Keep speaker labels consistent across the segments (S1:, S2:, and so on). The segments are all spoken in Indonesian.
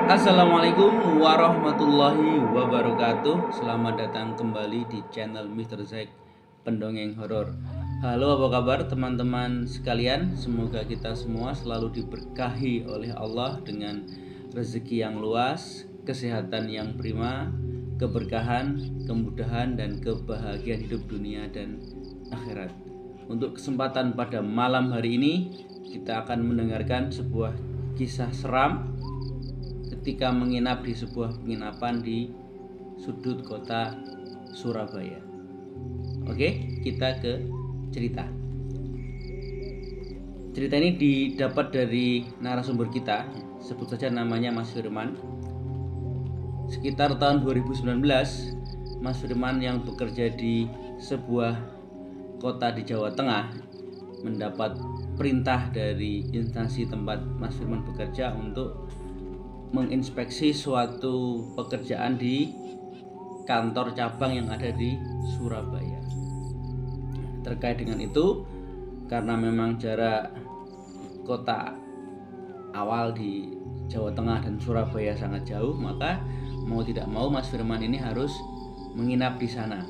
S1: Assalamualaikum warahmatullahi wabarakatuh. Selamat datang kembali di channel Mr. Zack Pendongeng Horor. Halo, apa kabar teman-teman sekalian? Semoga kita semua selalu diberkahi oleh Allah dengan rezeki yang luas, kesehatan yang prima, keberkahan, kemudahan, dan kebahagiaan hidup dunia dan akhirat. Untuk kesempatan pada malam hari ini, kita akan mendengarkan sebuah kisah seram ketika menginap di sebuah penginapan di sudut kota Surabaya. Oke, kita ke cerita. Cerita ini didapat dari narasumber kita, sebut saja namanya Mas Firman. Sekitar tahun 2019, Mas Firman yang bekerja di sebuah kota di Jawa Tengah mendapat perintah dari instansi tempat Mas Firman bekerja untuk menginspeksi suatu pekerjaan di kantor cabang yang ada di Surabaya. Terkait dengan itu, karena memang jarak kota awal di Jawa Tengah dan Surabaya sangat jauh, maka mau tidak mau Mas Firman ini harus menginap di sana.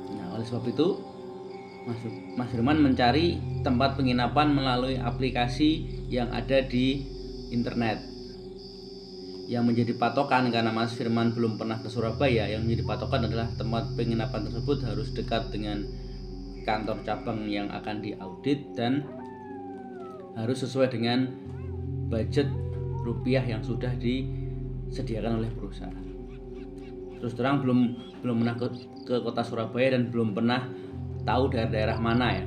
S1: Nah, oleh sebab itu Mas Firman mencari tempat penginapan melalui aplikasi yang ada di internet. Yang menjadi patokan, karena Mas Firman belum pernah ke Surabaya, yang menjadi patokan adalah tempat penginapan tersebut harus dekat dengan kantor cabang yang akan diaudit dan harus sesuai dengan budget rupiah yang sudah disediakan oleh perusahaan. Terus terang belum pernah ke kota Surabaya dan belum pernah tahu daerah-daerah mana ya.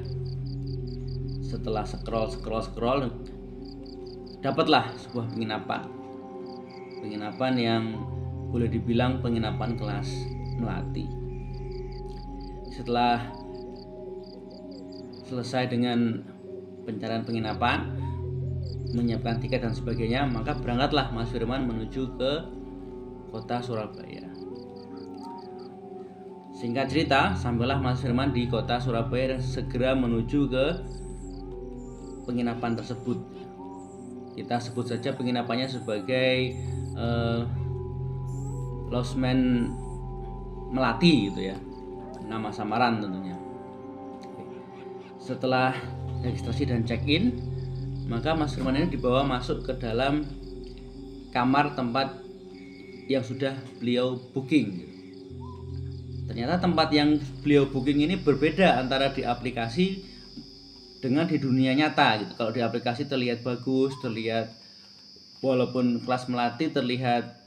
S1: Setelah scroll dapatlah sebuah penginapan yang boleh dibilang penginapan kelas melati. Setelah selesai dengan pencarian penginapan, menyiapkan tiket dan sebagainya, maka berangkatlah Mas Firman menuju ke kota Surabaya. Singkat cerita, sampailah Mas Firman di kota Surabaya dan segera menuju ke penginapan tersebut. Kita sebut saja penginapannya sebagai Losmen Melati gitu ya, nama samaran tentunya. Setelah registrasi dan check-in, maka Mas Firman ini dibawa masuk ke dalam kamar tempat yang sudah beliau booking. Ternyata tempat yang beliau booking ini berbeda antara di aplikasi dengan di dunia nyata gitu. Kalau di aplikasi terlihat bagus, terlihat walaupun kelas melati terlihat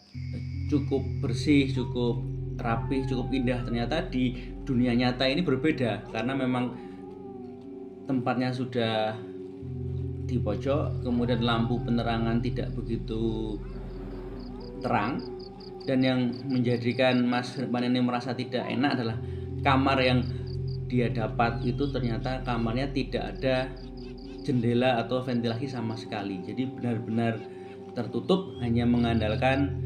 S1: cukup bersih, cukup rapih, cukup indah. Ternyata di dunia nyata ini berbeda, karena memang tempatnya sudah di pojok, kemudian lampu penerangan tidak begitu terang, dan yang menjadikan Mas Firman ini merasa tidak enak adalah kamar yang dia dapat itu ternyata kamarnya tidak ada jendela atau ventilasi sama sekali. Jadi benar-benar tertutup, hanya mengandalkan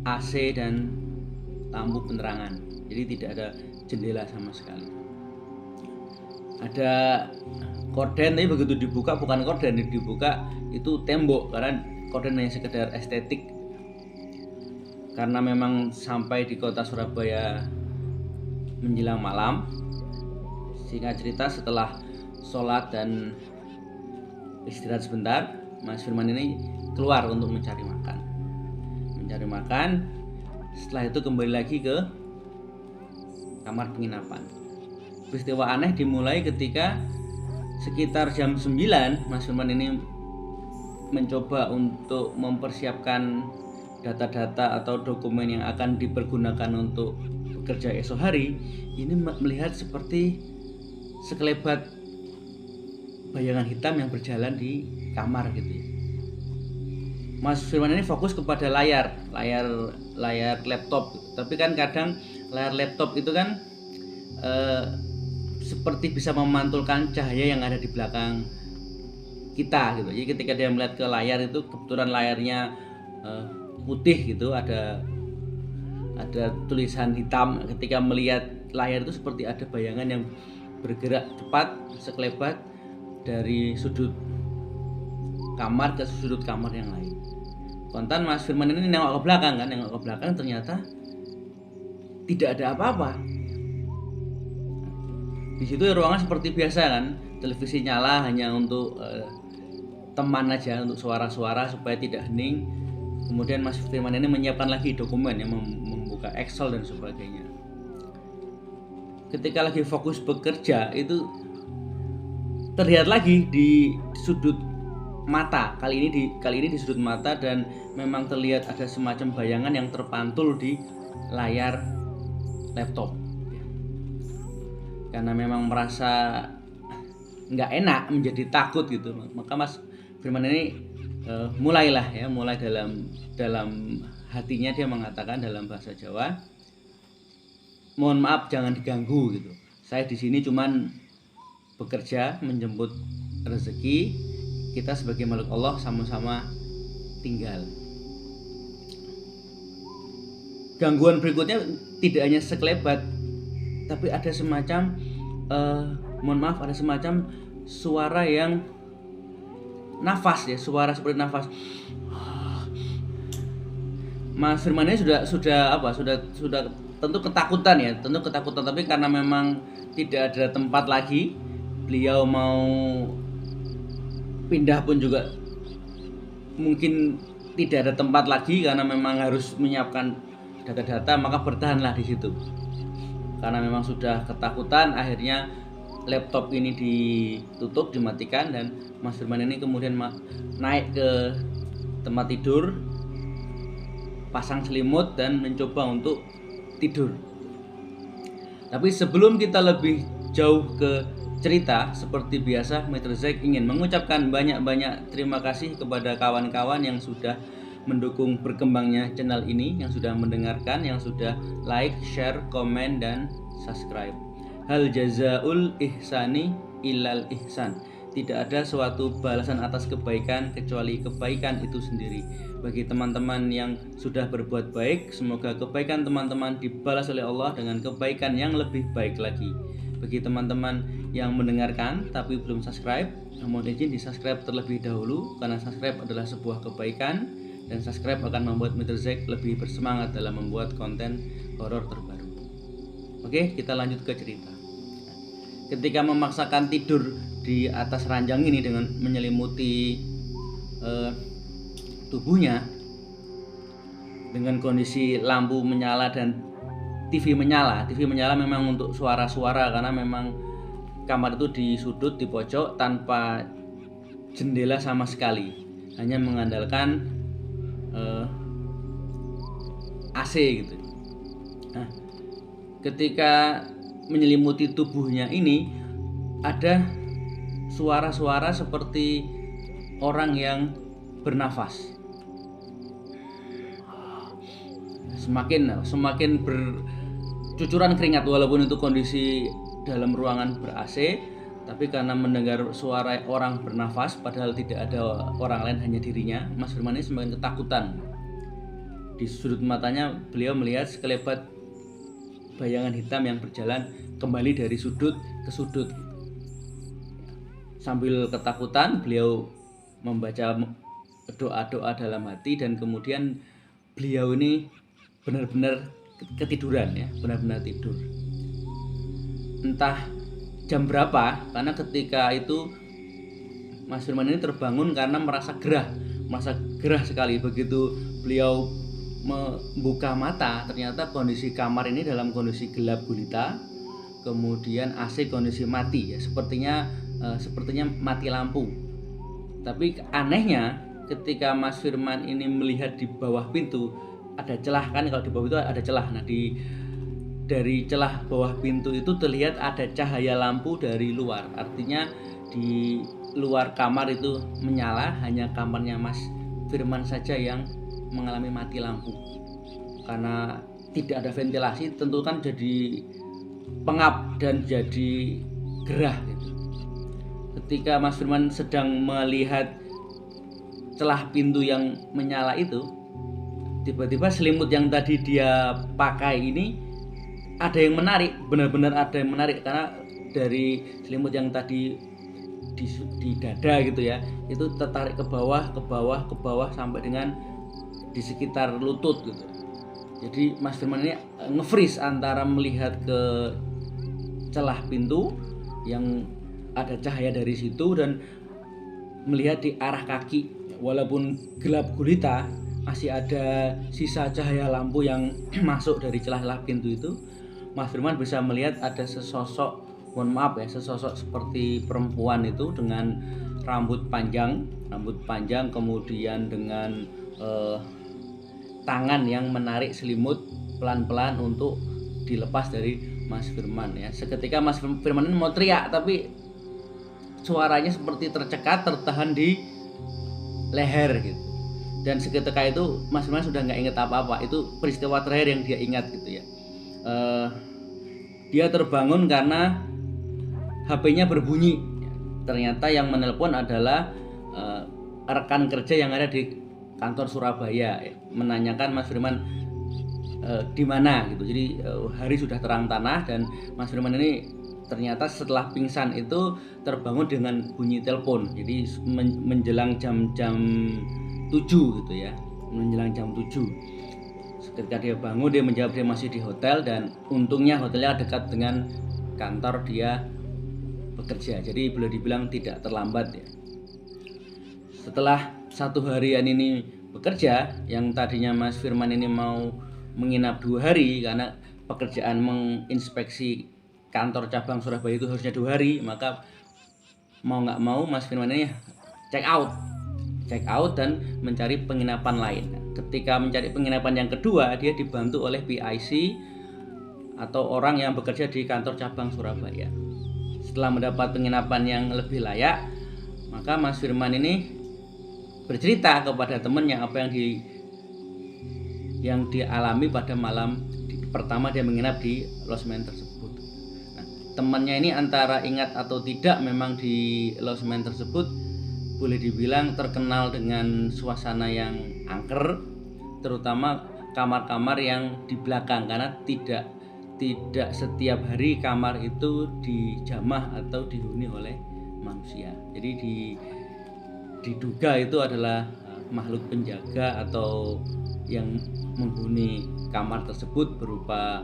S1: AC dan lampu penerangan. Jadi tidak ada jendela sama sekali. Ada korden, tapi begitu dibuka bukan korden, dibuka itu tembok, karena korden hanya sekedar estetik. Karena memang sampai di kota Surabaya menjelang malam, singkat cerita setelah sholat dan istirahat sebentar, Mas Firman ini keluar untuk mencari makan. Setelah itu kembali lagi ke kamar penginapan. Peristiwa aneh dimulai ketika sekitar jam 9 Mas Firman ini mencoba untuk mempersiapkan data-data atau dokumen yang akan dipergunakan untuk bekerja esok hari. Ini melihat seperti sekelebat bayangan hitam yang berjalan di kamar gitu ya. Mas Firman ini fokus kepada layar laptop, tapi kan kadang layar laptop itu kan seperti bisa memantulkan cahaya yang ada di belakang kita gitu. Jadi ketika dia melihat ke layar itu, kebetulan layarnya putih gitu, ada tulisan hitam. Ketika melihat layar itu seperti ada bayangan yang bergerak cepat sekelebat dari sudut kamar ke sudut kamar yang lain. Kontan Mas Firman ini nengok ke belakang ternyata tidak ada apa-apa. Di situ ruangan seperti biasa kan, televisi nyala hanya untuk teman aja, untuk suara-suara supaya tidak hening. Kemudian Mas Firman ini menyiapkan lagi dokumen yang membuka Excel dan sebagainya. Ketika lagi fokus bekerja itu terlihat lagi di sudut mata, kali ini di sudut mata, dan memang terlihat ada semacam bayangan yang terpantul di layar laptop. Karena memang merasa nggak enak, menjadi takut gitu, maka Mas Firman ini mulai dalam hatinya dia mengatakan dalam bahasa Jawa, mohon maaf jangan diganggu gitu. Saya di sini cuman bekerja menjemput rezeki, kita sebagai makhluk Allah sama-sama tinggal. Gangguan berikutnya tidak hanya sekelebat, tapi ada semacam ada semacam suara yang nafas ya, suara seperti nafas. Mas Firman ini sudah tentu ketakutan, tapi karena memang tidak ada tempat lagi, beliau mau pindah pun juga mungkin tidak ada tempat lagi karena memang harus menyiapkan data-data, maka bertahanlah di situ. Karena memang sudah ketakutan, akhirnya laptop ini ditutup, dimatikan, dan Mas Firman ini kemudian naik ke tempat tidur, pasang selimut dan mencoba untuk tidur. Tapi sebelum kita lebih jauh ke cerita, seperti biasa Maitre Zack ingin mengucapkan banyak-banyak terima kasih kepada kawan-kawan yang sudah mendukung berkembangnya channel ini, yang sudah mendengarkan, yang sudah like, share, komen, dan subscribe. Hal jazaul ihsani ilal ihsan. Tidak ada suatu balasan atas kebaikan kecuali kebaikan itu sendiri. Bagi teman-teman yang sudah berbuat baik, semoga kebaikan teman-teman dibalas oleh Allah dengan kebaikan yang lebih baik lagi. Bagi teman-teman yang mendengarkan tapi belum subscribe, mohon izin di subscribe terlebih dahulu, karena subscribe adalah sebuah kebaikan, dan subscribe akan membuat Maitre Zack lebih bersemangat dalam membuat konten horor terbaru. Oke, kita lanjut ke cerita. Ketika memaksakan tidur di atas ranjang ini dengan menyelimuti tubuhnya, dengan kondisi lampu menyala dan TV menyala memang untuk suara-suara, karena memang kamar itu di sudut, di pojok, tanpa jendela sama sekali, hanya mengandalkan AC gitu. Nah, ketika menyelimuti tubuhnya ini ada suara-suara seperti orang yang bernafas. Semakin bercucuran keringat, walaupun itu kondisi dalam ruangan ber-AC, tapi karena mendengar suara orang bernafas padahal tidak ada orang lain, hanya dirinya, Mas Firman ini semakin ketakutan. Di sudut matanya beliau melihat sekelebat bayangan hitam yang berjalan kembali dari sudut ke sudut. Sambil ketakutan beliau membaca doa-doa dalam hati, dan kemudian beliau ini benar-benar ketiduran ya, benar-benar tidur. Entah jam berapa, karena ketika itu Mas Firman ini terbangun karena merasa gerah sekali. Begitu beliau membuka mata, ternyata kondisi kamar ini dalam kondisi gelap gulita, kemudian AC kondisi mati ya, sepertinya mati lampu. Tapi anehnya ketika Mas Firman ini melihat di bawah pintu ada celah, kan kalau di bawah itu ada celah. Nah, dari celah bawah pintu itu terlihat ada cahaya lampu dari luar. Artinya di luar kamar itu menyala, hanya kamarnya Mas Firman saja yang mengalami mati lampu. Karena tidak ada ventilasi, tentu kan jadi pengap dan jadi gerah gitu. Ketika Mas Firman sedang melihat celah pintu yang menyala itu, tiba-tiba selimut yang tadi dia pakai ini ada yang menarik, benar-benar ada yang menarik, karena dari selimut yang tadi di dada gitu ya, itu tertarik ke bawah sampai dengan di sekitar lutut gitu. Jadi Mas Firman ini nge-freeze antara melihat ke celah pintu yang ada cahaya dari situ dan melihat di arah kaki, walaupun gelap gulita masih ada sisa cahaya lampu yang masuk dari celah-celah pintu itu. Mas Firman bisa melihat ada sesosok, mohon maaf ya, sesosok seperti perempuan itu dengan rambut panjang kemudian dengan tangan yang menarik selimut pelan-pelan untuk dilepas dari Mas Firman ya. Seketika Mas Firman ini mau teriak, tapi suaranya seperti tercekat, tertahan di leher gitu. Dan seketika itu Mas Firman sudah nggak ingat apa-apa. Itu peristiwa terakhir yang dia ingat gitu ya. Dia terbangun karena HP-nya berbunyi. Ternyata yang menelpon adalah rekan kerja yang ada di kantor Surabaya ya, menanyakan Mas Firman di mana gitu. Jadi hari sudah terang tanah dan Mas Firman ini ternyata setelah pingsan itu terbangun dengan bunyi telepon. Jadi menjelang jam-jam 7 gitu ya, menjelang jam 7. Ketika dia bangun, dia menjawab dia masih di hotel dan untungnya hotelnya dekat dengan kantor dia bekerja. Jadi boleh dibilang tidak terlambat ya. Setelah 1 harian ini bekerja, yang tadinya Mas Firman ini mau menginap 2 hari karena pekerjaan menginspeksi kantor cabang Surabaya itu harusnya 2 hari, maka mau nggak mau Mas Firman ini check out dan mencari penginapan lain. Ketika mencari penginapan yang kedua, dia dibantu oleh PIC atau orang yang bekerja di kantor cabang Surabaya. Setelah mendapat penginapan yang lebih layak, maka Mas Firman ini bercerita kepada temannya apa yang dia alami pada malam pertama dia menginap di losmen tersebut. Nah, temannya ini antara ingat atau tidak memang di losmen tersebut boleh dibilang terkenal dengan suasana yang angker, terutama kamar-kamar yang di belakang, karena tidak setiap hari kamar itu dijamah atau dihuni oleh manusia. Jadi diduga itu adalah makhluk penjaga atau yang menghuni kamar tersebut berupa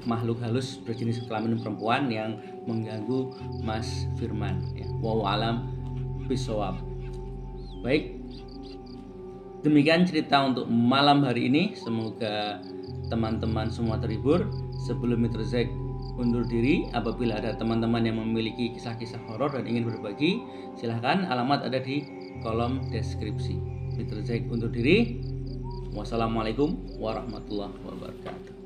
S1: makhluk halus berjenis kelamin perempuan yang mengganggu Mas Firman ya. Wallahu alam bishawab. Baik, demikian cerita untuk malam hari ini. Semoga teman-teman semua terhibur. Sebelum Mr. Zack undur diri, apabila ada teman-teman yang memiliki kisah-kisah horor dan ingin berbagi, silahkan, alamat ada di kolom deskripsi. Mr. Zack undur diri. Wassalamualaikum warahmatullahi wabarakatuh.